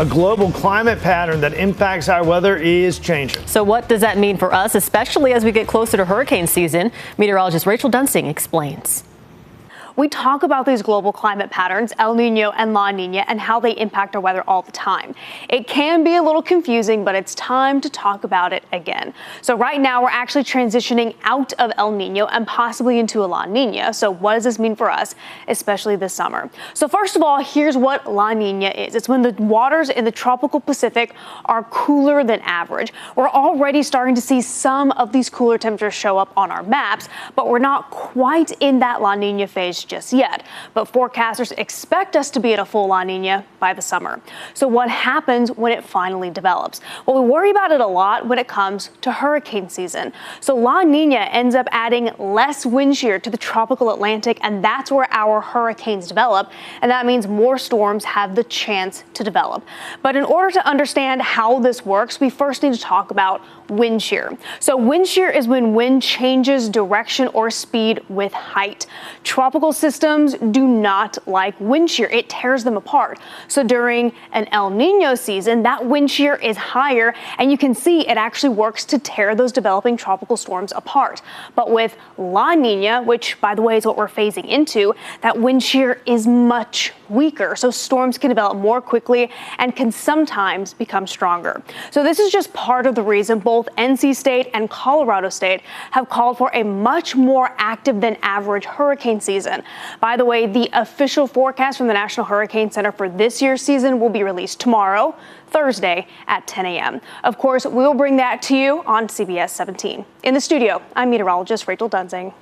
A global climate pattern that impacts our weather is changing. So what does that mean for us, especially as we get closer to hurricane season? Meteorologist Rachel Dunsing explains. We talk about these global climate patterns, El Niño and La Niña, and how they impact our weather all the time. It can be a little confusing, but it's time to talk about it again. So right now, we're actually transitioning out of El Niño and possibly into a La Niña. So what does this mean for us, especially this summer? So first of all, here's what La Niña is. It's when the waters in the tropical Pacific are cooler than average. We're already starting to see some of these cooler temperatures show up on our maps, but we're not quite in that La Niña phase just yet, but forecasters expect us to be at a full La Niña by the summer. So what happens when it finally develops? Well, we worry about it a lot when it comes to hurricane season. So La Niña ends up adding less wind shear to the tropical Atlantic, and that's where our hurricanes develop, and that means more storms have the chance to develop. But in order to understand how this works, we first need to talk about wind shear. So wind shear is when wind changes direction or speed with height. Tropical systems do not like wind shear. It tears them apart. So during an El Niño season, that wind shear is higher, and you can see it actually works to tear those developing tropical storms apart. But with La Niña, which by the way is what we're phasing into, that wind shear is much weaker. So storms can develop more quickly and can sometimes become stronger. So this is just part of the reason both NC State and Colorado State have called for a much more active than average hurricane season. By the way, the official forecast from the National Hurricane Center for this year's season will be released tomorrow, Thursday at 10 a.m. Of course, we'll bring that to you on CBS 17. In the studio, I'm meteorologist Rachel Dunsing.